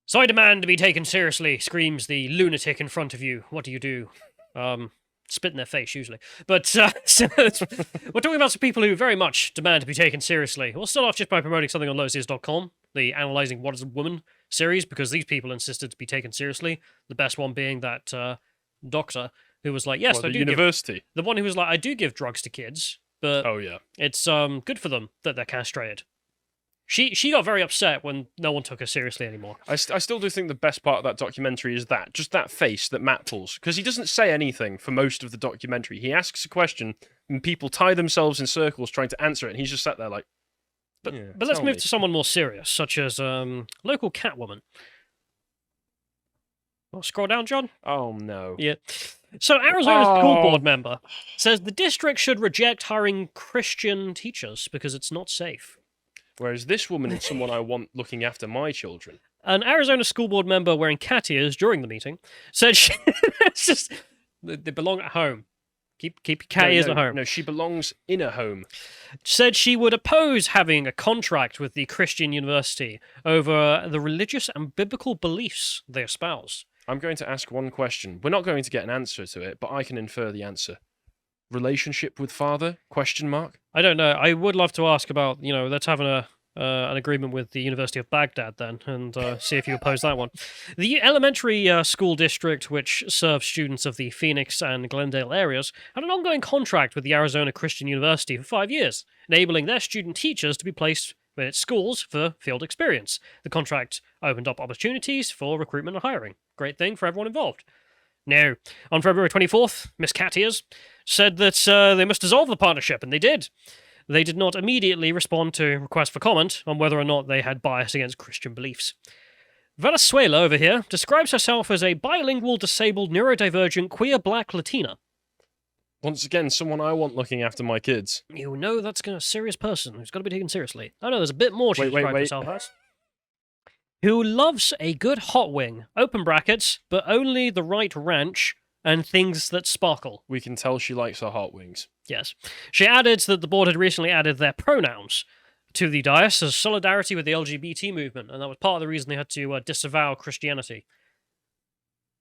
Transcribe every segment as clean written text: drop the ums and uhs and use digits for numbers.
So I demand to be taken seriously, screams the lunatic in front of you. What do you do? Spit in their face, usually. But so we're talking about some people who very much demand to be taken seriously. We'll start off just by promoting something on lotus.com, the Analysing What is a Woman series, because these people insisted to be taken seriously. The best one being that doctor who was like, yes, I do university. The one who was like, I do give drugs to kids, but oh yeah, it's good for them that they're castrated. She got very upset when no one took her seriously anymore. I still do think the best part of that documentary is just that face that Matt pulls, because he doesn't say anything for most of the documentary. He asks a question, and people tie themselves in circles trying to answer it, and he's just sat there like... But let's move to someone more serious, such as local Catwoman. Oh, scroll down, John. Oh, no. Yeah. So Arizona's school board member says the district should reject hiring Christian teachers because it's not safe. Whereas this woman is someone I want looking after my children. An Arizona school board member wearing cat ears during the meeting said they belong at home. Keep your cat ears at home. No, she belongs in a home. Said she would oppose having a contract with the Christian university over the religious and biblical beliefs they espouse. I'm going to ask one question. We're not going to get an answer to it, but I can infer the answer. Relationship with father? Question mark? I don't know. I would love to ask about, let's have an agreement with the University of Baghdad then, and see if you oppose that one. The elementary school district, which serves students of the Phoenix and Glendale areas, had an ongoing contract with the Arizona Christian University for 5 years, enabling their student teachers to be placed in its schools for field experience. The contract opened up opportunities for recruitment and hiring. Great thing for everyone involved. Now, on February 24th, Miss Cattiers said that they must dissolve the partnership, and they did. They did not immediately respond to requests for comment on whether or not they had bias against Christian beliefs. Venezuela over here describes herself as a bilingual, disabled, neurodivergent, queer black Latina. Once again, someone I want looking after my kids. You know that's a serious person who's got to be taken seriously. Oh no, there's a bit more she described herself as. Who loves a good hot wing, open brackets, but only the right ranch and things that sparkle. We can tell she likes her hot wings. Yes. She added that the board had recently added their pronouns to the dais as solidarity with the LGBT movement, and that was part of the reason they had to disavow Christianity.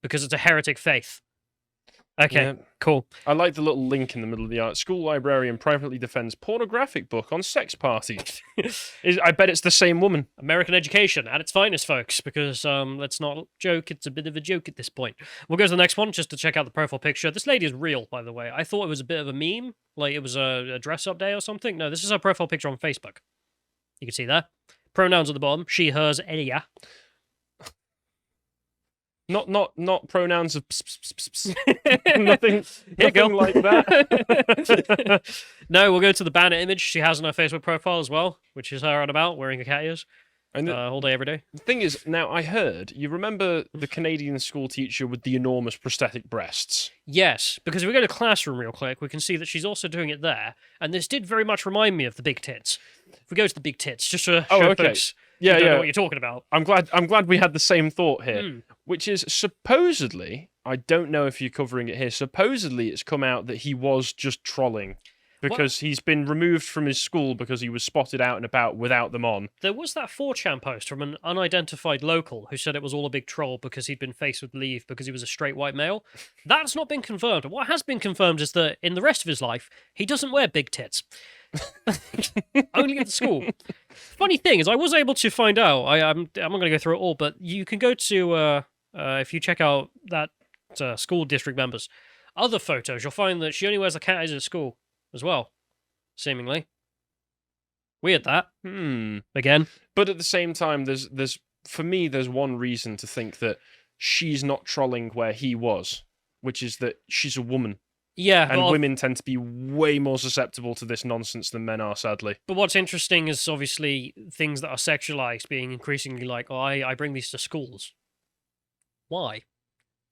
Because it's a heretic faith. Okay, yeah. Cool. I like the little link in the middle of the art. School librarian privately defends pornographic book on sex parties. I bet it's the same woman. American education at its finest, folks, because let's not joke. It's a bit of a joke at this point. We'll go to the next one just to check out the profile picture. This lady is real, by the way. I thought it was a bit of a meme, like it was a dress-up day or something. No, this is her profile picture on Facebook. You can see there. Pronouns at the bottom. She, hers, ella. Not pronouns of nothing like that. No, we'll go to the banner image she has on her Facebook profile as well, which is her on about wearing her cat ears all day, every day. The thing is, now I heard, you remember the Canadian school teacher with the enormous prosthetic breasts? Yes, because if we go to Classroom real quick, we can see that she's also doing it there, and this did very much remind me of the big tits. If we go to the big tits, just to show folks... Yeah, don't know what you're talking about. I'm glad we had the same thought here, which is supposedly, I don't know if you're covering it here, supposedly it's come out that he was just trolling because he's been removed from his school because he was spotted out and about without them on. There was that 4chan post from an unidentified local who said it was all a big troll because he'd been faced with leave because he was a straight white male. That's not been confirmed. What has been confirmed is that in the rest of his life, he doesn't wear big tits. Only at the school. Funny thing is, I was able to find out. I'm not going to go through it all, but you can go to if you check out that school district members' other photos, you'll find that she only wears the cat eyes at school as well. Seemingly weird that. Again, but at the same time, there's for me, there's one reason to think that she's not trolling where he was, which is that she's a woman. Yeah, and women tend to be way more susceptible to this nonsense than men are, sadly. But what's interesting is obviously things that are sexualized being increasingly like, I bring these to schools. Why?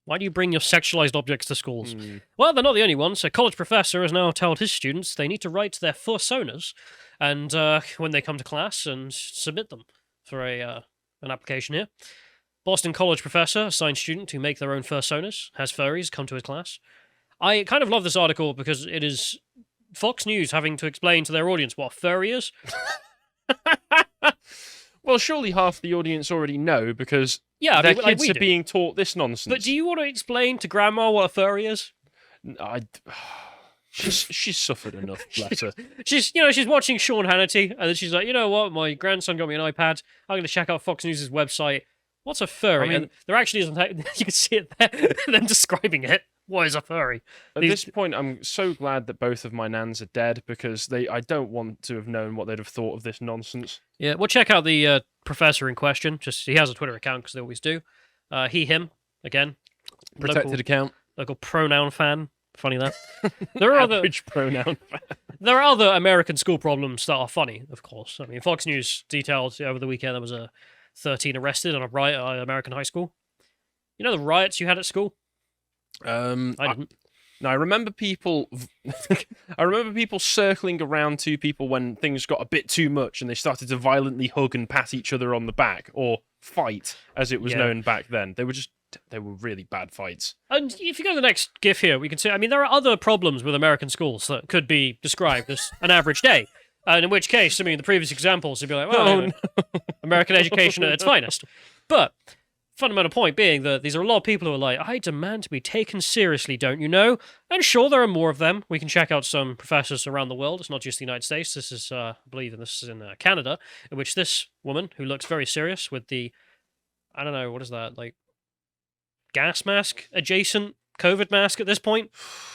Why do you bring your sexualized objects to schools? Well, they're not the only ones. A college professor has now told his students they need to write their fursonas and when they come to class and submit them for an application here. Boston College professor assigned student to make their own fursonas, has furries come to his class. I kind of love this article because it is Fox News having to explain to their audience what a furry is. Well, surely half the audience already know because Yeah, I their mean, like kids we are do. being taught this nonsense. But do you want to explain to Grandma what a furry is? She's suffered enough, bless her. She's watching Sean Hannity, and then she's like, you know what? My grandson got me an iPad. I'm going to check out Fox News' website. What's a furry? I mean- And there actually isn't. You can see it there. Them describing it. What is a furry? At this point, I'm so glad that both of my nans are dead because I don't want to have known what they'd have thought of this nonsense. Yeah, well, check out the professor in question. He has a Twitter account because they always do. He, him, again. Protected account. Local pronoun fan. Funny that. There are Average pronoun fan. There are other American school problems that are funny, of course. I mean, Fox News detailed over the weekend there was a 13 arrested on a riot at an American high school. You know the riots you had at school? I didn't. I remember people. I remember people circling around two people when things got a bit too much, and they started to violently hug and pat each other on the back, or fight, as it was known back then. They were really bad fights. And if you go to the next GIF here, we can see. I mean, there are other problems with American schools that could be described as an average day. And in which case, I mean, the previous examples would be like, well, American education at its finest. But fundamental point being that these are a lot of people who are like, I demand to be taken seriously, don't you know? And sure, there are more of them. We can check out some professors around the world. It's not just the United States. This is, I believe, this is in Canada, in which this woman, who looks very serious with the, I don't know, what is that, like, gas mask adjacent COVID mask at this point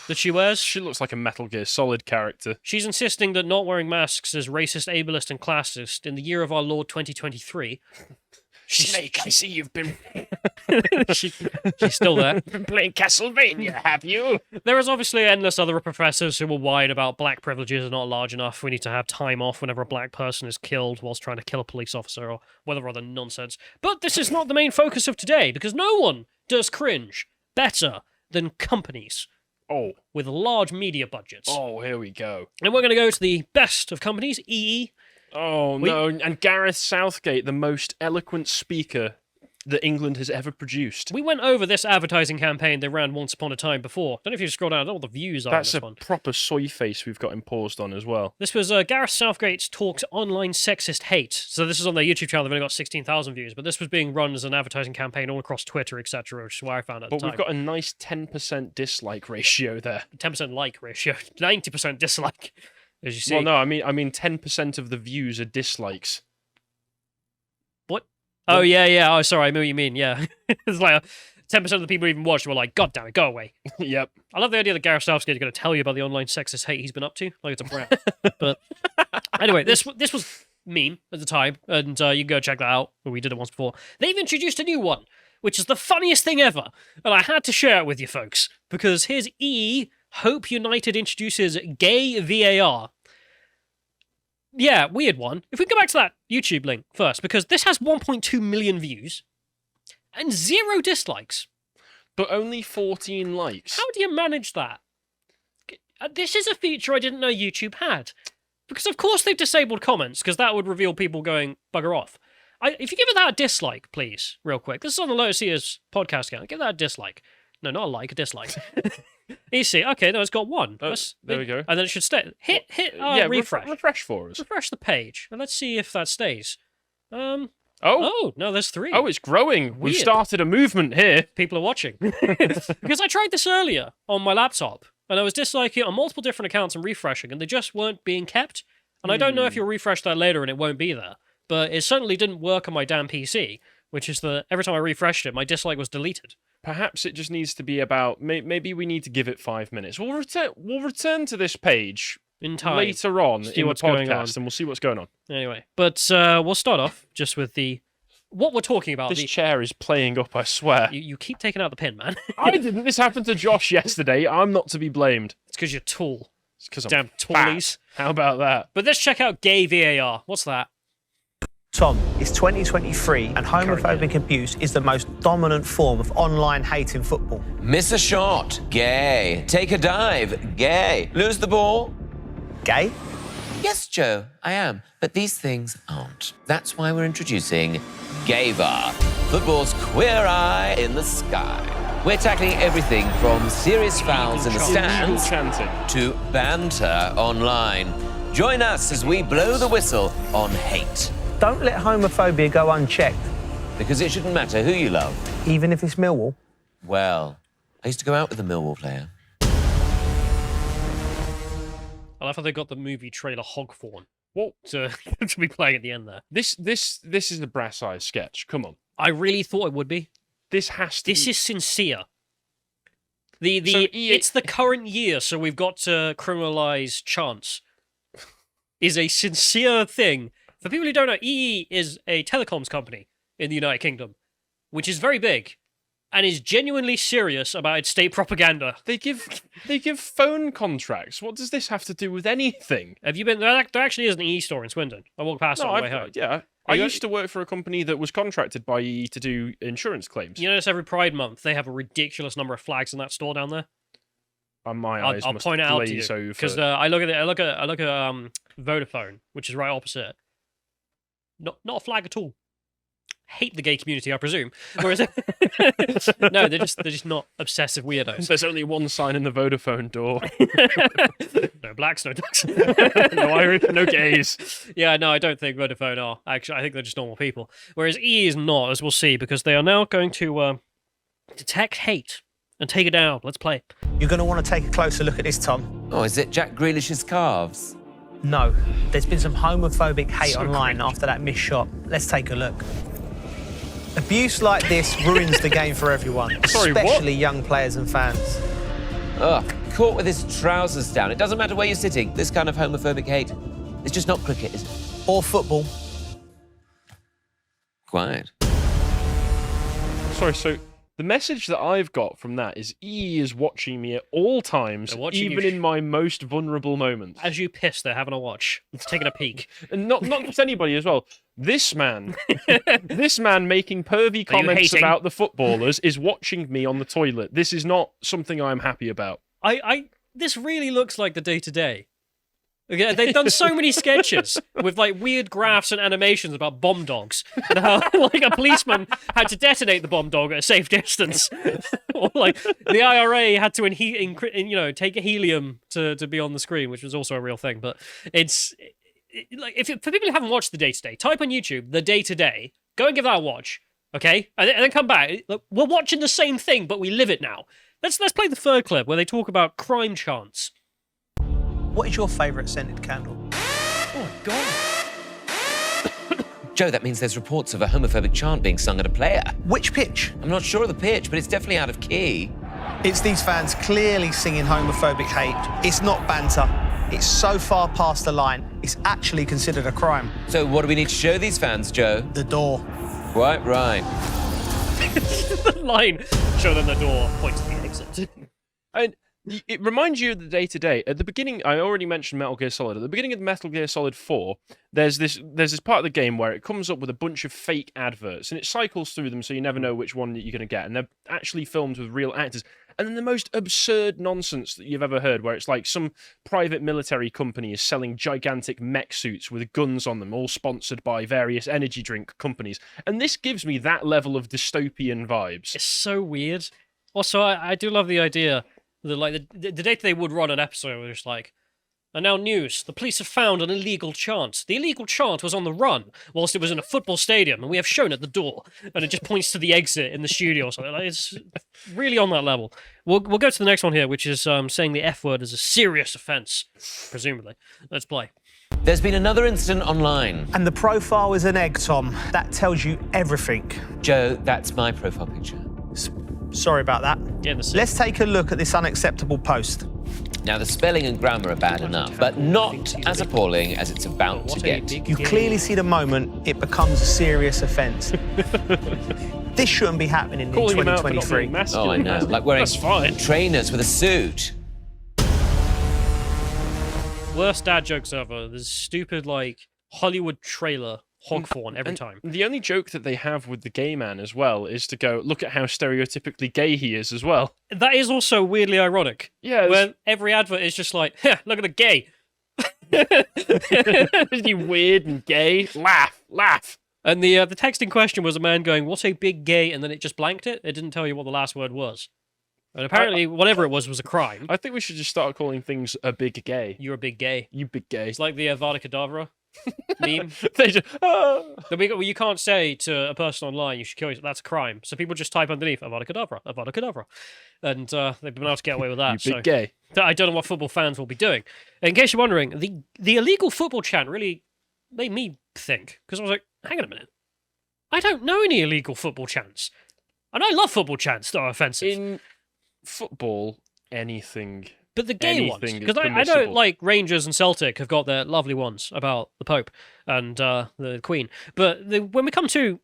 that she wears. She looks like a Metal Gear Solid character. She's insisting that not wearing masks is racist, ableist, and classist in the year of our Lord 2023. Snake, I see you've been... she's still there. been playing Castlevania, have you? There is obviously endless other professors who will whine about black privileges are not large enough. We need to have time off whenever a black person is killed whilst trying to kill a police officer or whatever other nonsense. But this is not the main focus of today because no one does cringe better than companies. Oh. With large media budgets. Oh, here we go. And we're going to go to the best of companies, EE. Oh, no. And Gareth Southgate, the most eloquent speaker that England has ever produced. We went over this advertising campaign they ran once upon a time before. Don't know if you scroll down, I don't know what the views are on this one. That's a proper soy face we've got him paused on as well. This was Gareth Southgate's Talks Online Sexist Hate. So this is on their YouTube channel. They've only got 16,000 views, but this was being run as an advertising campaign all across Twitter, etc., which is where I found at the time. But we've got a nice 10% dislike ratio there. 10% like ratio. 90% dislike, as you see. Well, no, I mean 10% of the views are dislikes. What? Oh, yeah. Oh, sorry, I know what you mean, yeah. It's like 10% of the people who even watched were like, God damn it, go away. Yep. I love the idea that Gareth Southgate is going to tell you about the online sexist hate he's been up to. Like it's a brand. But anyway, this was meme at the time, and you can go check that out. We did it once before. They've introduced a new one, which is the funniest thing ever. And I had to share it with you folks, because here's Hope United introduces gay VAR. Yeah, weird one. If we go back to that YouTube link first, because this has 1.2 million views and 0 dislikes. But only 14 likes. How do you manage that? This is a feature I didn't know YouTube had. Because of course they've disabled comments, because that would reveal people going bugger off. If you give it that a dislike, please, real quick. This is on the Lotus Ears podcast account. Give that a dislike. No, not a like, a dislike. You see, okay, no, it's got 1. There we go. And then it should stay. Hit refresh. Refresh for us. Refresh the page. And let's see if that stays. Oh, no, there's 3. Oh, it's growing. Weird. We've started a movement here. People are watching. Because I tried this earlier on my laptop, and I was disliking it on multiple different accounts and refreshing, and they just weren't being kept. And I don't know if you'll refresh that later and it won't be there. But it certainly didn't work on my damn PC, which is that every time I refreshed it, my dislike was deleted. Perhaps it just needs to be about... Maybe we need to give it 5 minutes. We'll return to this page in time later on in the podcast, and we'll see what's going on. Anyway, but we'll start off just with what we're talking about. This chair is playing up, I swear. You keep taking out the pin, man. I didn't. This happened to Josh yesterday. I'm not to be blamed. It's because you're tall. It's because I'm damn tallies. How about that? But let's check out gay VAR. What's that? Tom, it's 2023 and homophobic abuse is the most dominant form of online hate in football. Miss a shot, gay. Take a dive, gay. Lose the ball. Gay? Yes, Joe, I am. But these things aren't. That's why we're introducing Gayvar, football's queer eye in the sky. We're tackling everything from serious fouls in the stands to banter online. Join us as we blow the whistle on hate. Don't let homophobia go unchecked, Because it shouldn't matter who you love. even if it's Millwall. Well, I used to go out with a Millwall player. I love how they got the movie trailer Hogthorn What? to, to be playing at the end there. This is a brass eye sketch. Come on. I really thought it would be. This has to. This be... is sincere. The So EA it's the current year, so we've got to criminalize chants. Is a sincere thing. For people who don't know, EE is a telecoms company in the United Kingdom, which is very big, and is genuinely serious about its state propaganda. They give phone contracts. What does this have to do with anything? Have you been there? There actually is an EE store in Swindon. I walked past it on the way home. Yeah. I used to work for a company that was contracted by EE to do insurance claims. You notice every Pride month they have a ridiculous number of flags in that store down there. My eyes I'll must point it out to glaze you over. because I look at Vodafone, which is right opposite. Not a flag at all. Hate the gay community, I presume. Whereas no, they're just not obsessive weirdos. There's only one sign in the Vodafone door. No blacks, no ducks. No Irish, no gays. Yeah, no, I don't think Vodafone are. Actually, I think they're just normal people. Whereas EE is not, as we'll see, because they are now going to detect hate and take it down. Let's play. You're going to want to take a closer look at this, Tom. Oh, is it Jack Grealish's calves? No, there's been some homophobic hate So online cringe. after that missed shot. Let's take a look. Abuse like this ruins the game for everyone, Sorry, what? especially young players and fans. Ugh, caught with his trousers down. It doesn't matter where you're sitting. This kind of homophobic hate, it's just not cricket, is it? Or football. Quiet. Sorry, so the message that I've got from that is EE is watching me at all times, They're watching you even in my most vulnerable moments. As you piss, they're having a watch. It's taking a peek. And not just anybody as well. This man, this man making pervy comments hating? about the footballers is watching me on the toilet. This is not something I'm happy about. This really looks like the day-to-day. Okay, they've done so many sketches with like weird graphs and animations about bomb dogs and how like a policeman had to detonate the bomb dog at a safe distance, or like the IRA had to take helium to be on the screen, which was also a real thing. But for people who haven't watched the day-to-day, type on YouTube the day-to-day, go and give that a watch, okay, and then come back. Look, we're watching the same thing, but we live it now. Let's play the third clip where they talk about crime chants. What is your favourite scented candle? Oh, God. Joe, that means there's reports of a homophobic chant being sung at a player. Which pitch? I'm not sure of the pitch, but it's definitely out of key. It's these fans clearly singing homophobic hate. It's not banter. It's so far past the line, it's actually considered a crime. So what do we need to show these fans, Joe? The door. Quite right. The line, show them the door, point to the exit. And it reminds you of the day-to-day. At the beginning, I already mentioned Metal Gear Solid. At the beginning of Metal Gear Solid 4, there's this part of the game where it comes up with a bunch of fake adverts, and it cycles through them so you never know which one that you're going to get, and they're actually filmed with real actors. And then the most absurd nonsense that you've ever heard, where it's like some private military company is selling gigantic mech suits with guns on them, all sponsored by various energy drink companies. And this gives me that level of dystopian vibes. It's so weird. Also, I do love the idea that like the date they would run an episode where it's like, and now news, the police have found an illegal chant. The illegal chant was on the run whilst it was in a football stadium, and we have shown at the door. And it just points to the exit in the studio or something. Like, it's really on that level. We'll go to the next one here, which is saying the F word is a serious offence, presumably. Let's play. There's been another incident online. And the profile is an egg, Tom. That tells you everything. Joe, that's my profile picture. Sorry about that. Get in the seat. Let's take a look at this unacceptable post. Now, the spelling and grammar are bad enough, but not as appalling as it's about to get. You clearly see the moment it becomes a serious offence. This shouldn't be happening in Calling him out for not 2023. being masculine. Oh, I know. Like wearing That's fine. trainers with a suit. Worst dad jokes ever. This stupid, like, Hollywood trailer Hogthorn every time. The only joke that they have with the gay man as well is to go, look at how stereotypically gay he is as well. That is also weirdly ironic. Yeah, When every advert is just like, look at the gay. isn't he weird and gay? Laugh, laugh. And the text in question was a man going, what's a big gay? And then it just blanked it. It didn't tell you what the last word was. And apparently, whatever it was a crime. I think we should just start calling things a big gay. You're a big gay. You big gay. It's like the Avada Kedavra. meme. They just, Well, you can't say to a person online, you should kill yourself. That's a crime. So people just type underneath, Avada Kedavra, Avada Kedavra. And they've been able to get away with that. you big gay. I don't know what football fans will be doing. In case you're wondering, the illegal football chant really made me think. Because I was like, hang on a minute. I don't know any illegal football chants. And I love football chants that are offensive. In football, anything. But the gay ones, Anything is because I know permissible. like Rangers and Celtic have got their lovely ones about the Pope and the Queen. But when we come to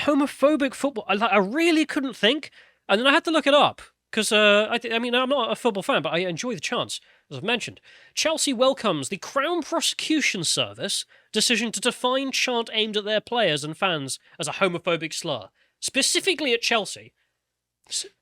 homophobic football, I really couldn't think, and then I had to look it up because I mean I'm not a football fan, but I enjoy the chants as I've mentioned. Chelsea welcomes the Crown Prosecution Service decision to define chant aimed at their players and fans as a homophobic slur, specifically at Chelsea.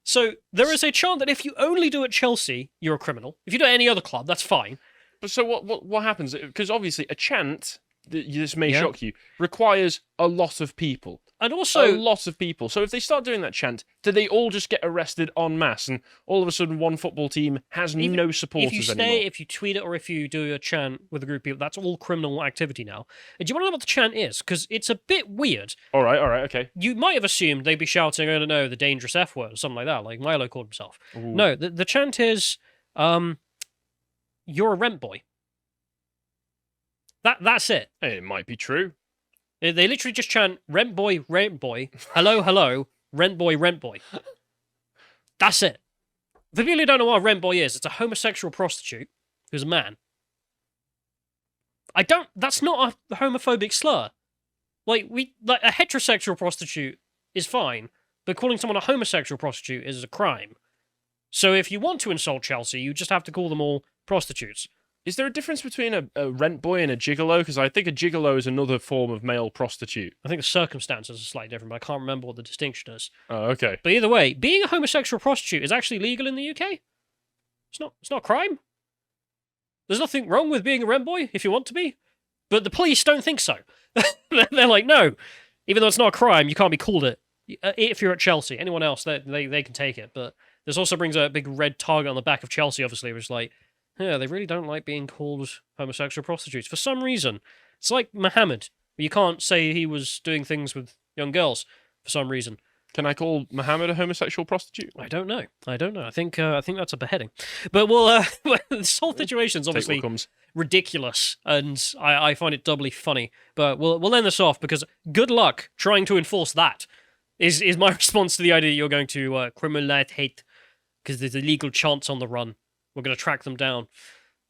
So there is a chant that if you only do at Chelsea, you're a criminal. If you do it at any other club, that's fine. But so what happens? Because obviously a chant, this may Yeah. shock you, requires a lot of people. And also, A lot of people. So if they start doing that chant, do they all just get arrested en masse and all of a sudden one football team has no supporters if you anymore? if you tweet it, or if you do a chant with a group of people, that's all criminal activity now. And do you want to know what the chant is? Because it's a bit weird. All right, okay. You might have assumed they'd be shouting, I don't know, the dangerous F word or something like that, like Milo called himself. Ooh. No, the chant is, you're a rent boy. That's it. It might be true. They literally just chant, rent boy, hello, hello, rent boy, rent boy. That's it. For people who don't know what a rent boy is, it's a homosexual prostitute who's a man. That's not a homophobic slur. Like a heterosexual prostitute is fine, but calling someone a homosexual prostitute is a crime. So if you want to insult Chelsea, you just have to call them all prostitutes. Is there a difference between a rent boy and a gigolo? Because I think a gigolo is another form of male prostitute. I think the circumstances are slightly different, but I can't remember what the distinction is. Oh, okay. But either way, being a homosexual prostitute is actually legal in the UK. It's not a crime. There's nothing wrong with being a rent boy if you want to be. But the police don't think so. They're like, no, even though it's not a crime, you can't be called it. If you're at Chelsea, anyone else, they can take it. But this also brings a big red target on the back of Chelsea, obviously, which is like, yeah, they really don't like being called homosexual prostitutes for some reason. It's like Muhammad. You can't say he was doing things with young girls for some reason. Can I call Muhammad a homosexual prostitute? I don't know. I think that's a beheading. But we'll this whole situation's Take what obviously comes. ridiculous, and I find it doubly funny. But we'll end this off because good luck trying to enforce that. Is my response to the idea that you're going to criminalize hate because there's illegal chants on the run. We're going to track them down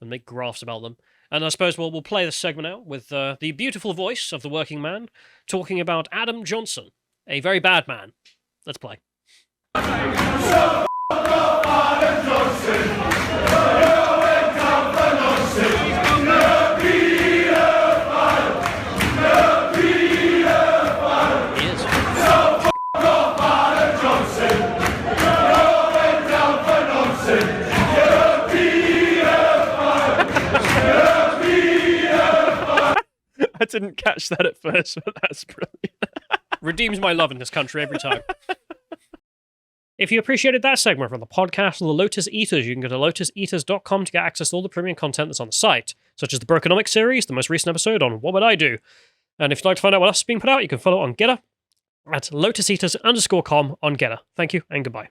and make graphs about them. And I suppose we'll play this segment out with the beautiful voice of the working man talking about Adam Johnson, a very bad man. Let's play. He is. I didn't catch that at first, but that's brilliant. Redeems my love in this country every time. If you appreciated that segment from the podcast or the Lotus Eaters, you can go to lotuseaters.com to get access to all the premium content that's on the site, such as the Brokenomics series, the most recent episode on What Would I Do? And if you'd like to find out what else is being put out, you can follow on Getter at lotuseaters_com on Getter. Thank you and goodbye.